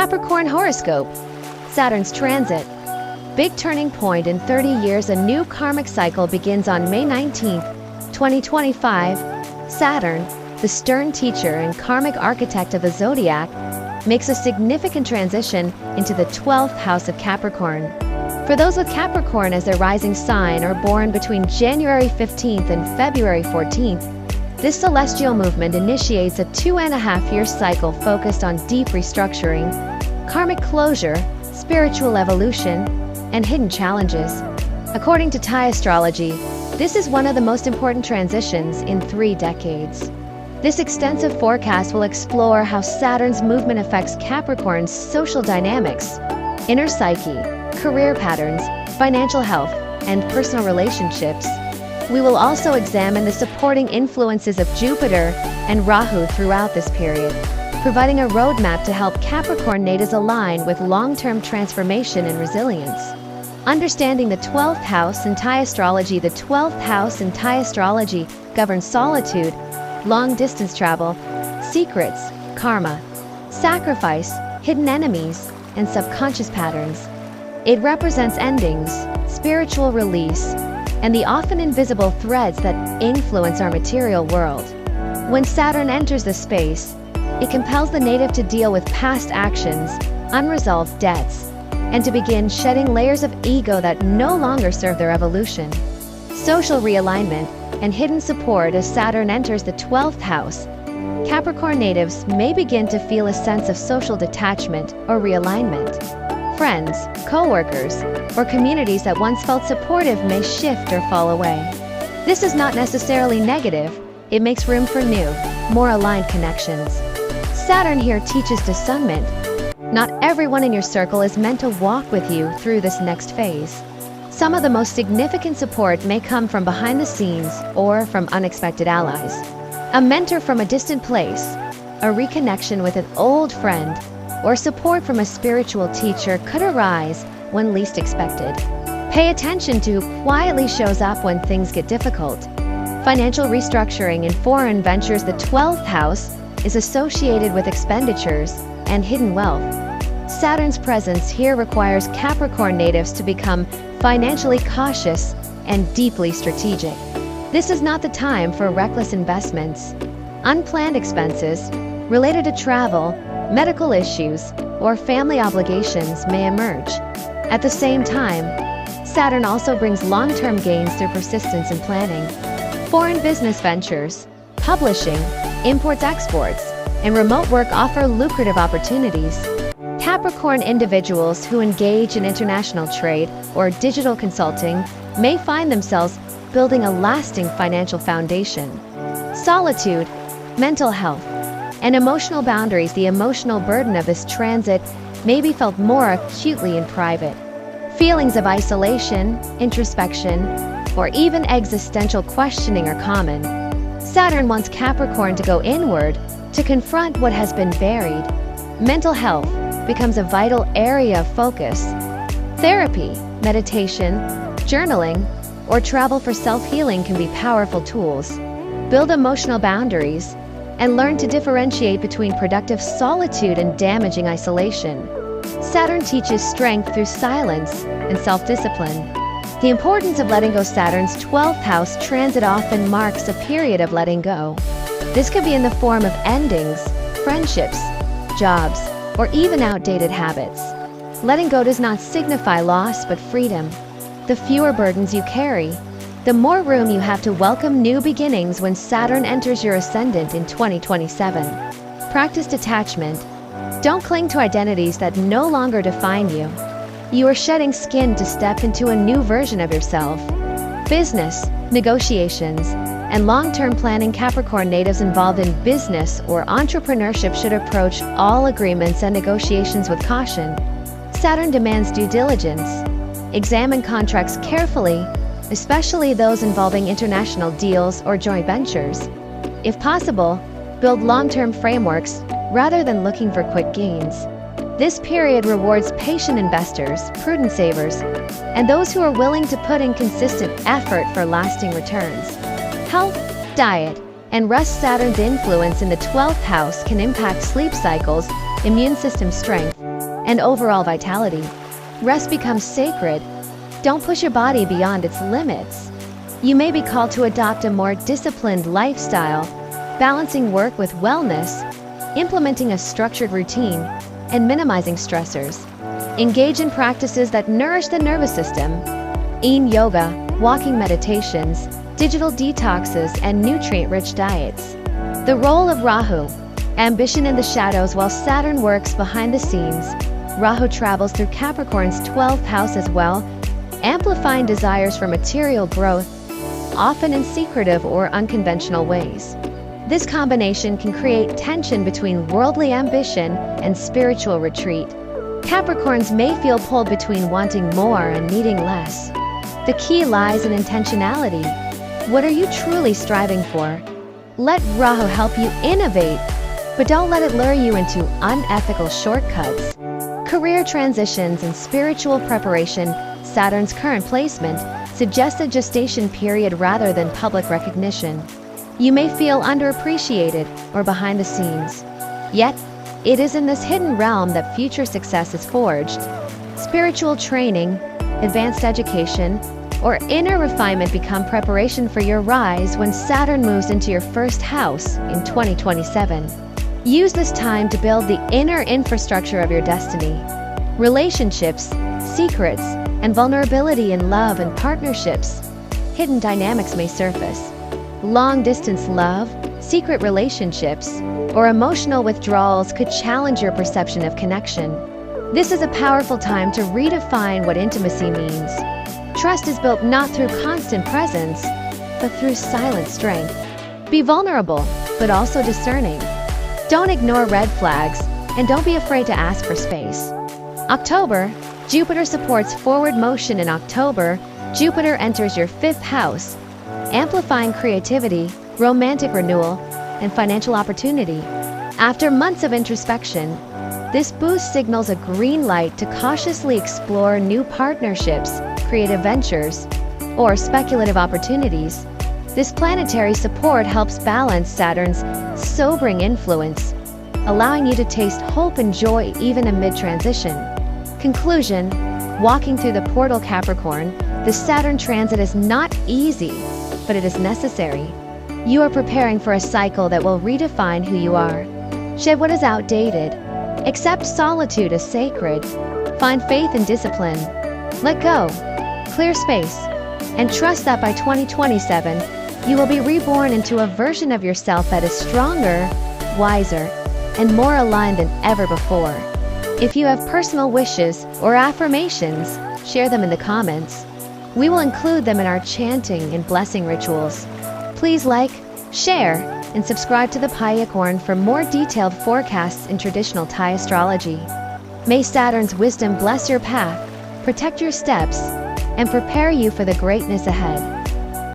Capricorn horoscope. Saturn's transit. Big turning point in 30 years. A new karmic cycle begins on May 19, 2025. Saturn, the stern teacher and karmic architect of the zodiac, makes a significant transition into the 12th house of Capricorn. For those with Capricorn as their rising sign or born between January 15th and February 14th, this celestial movement initiates a 2.5-year cycle focused on deep restructuring, karmic closure, spiritual evolution, and hidden challenges. According to thaiastrology, this is one of the most important transitions in 3 decades. This extensive forecast will explore how Saturn's movement affects Capricorn's social dynamics, inner psyche, career patterns, financial health, and personal relationships. We will also examine the supporting influences of Jupiter and Rahu throughout this period, providing a roadmap to help Capricorn natives align with long-term transformation and resilience. Understanding the 12th house in Thai astrology. The 12th house in Thai astrology governs solitude, long-distance travel, secrets, karma, sacrifice, hidden enemies, and subconscious patterns. It represents endings, spiritual release, and the often invisible threads that influence our material world. When Saturn enters the space, it compels the native to deal with past actions, unresolved debts, and to begin shedding layers of ego that no longer serve their evolution. Social realignment and hidden support. As Saturn enters the 12th house, Capricorn natives may begin to feel a sense of social detachment or realignment. Friends, co-workers, or communities that once felt supportive may shift or fall away. This is not necessarily negative. It makes room for new, more aligned connections. Saturn here teaches discernment. Not everyone in your circle is meant to walk with you through this next phase. Some of the most significant support may come from behind the scenes or from unexpected allies. A mentor from a distant place, a reconnection with an old friend, or support from a spiritual teacher could arise when least expected. Pay attention to who quietly shows up when things get difficult. Financial restructuring and foreign ventures. The 12th house is associated with expenditures and hidden wealth. Saturn's presence here requires Capricorn natives to become financially cautious and deeply strategic. This is not the time for reckless investments. Unplanned expenses related to travel, medical issues, or family obligations may emerge. At the same time, Saturn also brings long-term gains through persistence and planning. Foreign business ventures, publishing, imports-exports, and remote work offer lucrative opportunities. Capricorn individuals who engage in international trade or digital consulting may find themselves building a lasting financial foundation. Solitude, mental health, and emotional boundaries. The emotional burden of this transit may be felt more acutely in private. Feelings of isolation, introspection, or even existential questioning are common. Saturn wants Capricorn to go inward, to confront what has been buried. Mental health becomes a vital area of focus. Therapy, meditation, journaling, or travel for self-healing can be powerful tools. Build emotional boundaries and learn to differentiate between productive solitude and damaging isolation. Saturn teaches strength through silence and self-discipline. The importance of letting go. Saturn's 12th house transit often marks a period of letting go. This could be in the form of endings, friendships, jobs, or even outdated habits. Letting go does not signify loss but freedom. The fewer burdens you carry, the more room you have to welcome new beginnings. When Saturn enters your ascendant in 2027, practice detachment. Don't cling to identities that no longer define you. You are shedding skin to step into a new version of yourself. Business, negotiations, and long-term planning. Capricorn natives involved in business or entrepreneurship should approach all agreements and negotiations with caution. Saturn demands due diligence. Examine contracts carefully, especially those involving international deals or joint ventures. If possible, build long-term frameworks rather than looking for quick gains. This period rewards patient investors, prudent savers, and those who are willing to put in consistent effort for lasting returns. Health, diet, and rest. Saturn's influence in the 12th house can impact sleep cycles, immune system strength, and overall vitality. Rest becomes sacred. Don't push your body beyond its limits. You may be called to adopt a more disciplined lifestyle, balancing work with wellness, implementing a structured routine, and minimizing stressors. Engage in practices that nourish the nervous system. Yin yoga, walking meditations, digital detoxes, and nutrient-rich diets. The role of Rahu. Ambition in the shadows while Saturn works behind the scenes. Rahu travels through Capricorn's 12th house as well, amplifying desires for material growth, often in secretive or unconventional ways. This combination can create tension between worldly ambition and spiritual retreat. Capricorns may feel pulled between wanting more and needing less. The key lies in intentionality. What are you truly striving for? Let Rahu help you innovate, but don't let it lure you into unethical shortcuts. Career transitions and spiritual preparation. Saturn's current placement suggests a gestation period rather than public recognition. You may feel underappreciated or behind the scenes. Yet, it is in this hidden realm that future success is forged. Spiritual training, advanced education, or inner refinement become preparation for your rise when Saturn moves into your first house in 2027. Use this time to build the inner infrastructure of your destiny. Relationships, secrets, and vulnerability in love and partnerships. Hidden dynamics may surface. Long-distance love, secret relationships, or emotional withdrawals could challenge your perception of connection. This is a powerful time to redefine what intimacy means. Trust is built not through constant presence, but through silent strength. Be vulnerable, but also discerning. Don't ignore red flags, and don't be afraid to ask for space. October, Jupiter supports forward motion in October. Jupiter enters your 5th house, amplifying creativity, romantic renewal, and financial opportunity. After months of introspection, this boost signals a green light to cautiously explore new partnerships, creative ventures, or speculative opportunities. This planetary support helps balance Saturn's sobering influence, allowing you to taste hope and joy even amid transition. Conclusion: walking through the portal Capricorn, the Saturn transit is not easy, but it is necessary. You are preparing for a cycle that will redefine who you are. Shed what is outdated. Accept solitude as sacred. Find faith and discipline. Let go. Clear space. And trust that by 2027, you will be reborn into a version of yourself that is stronger, wiser, and more aligned than ever before. If you have personal wishes or affirmations, share them in the comments. We will include them in our chanting and blessing rituals. Please like, share, and subscribe to the Capricorn for more detailed forecasts in traditional Thai astrology. May Saturn's wisdom bless your path, protect your steps, and prepare you for the greatness ahead.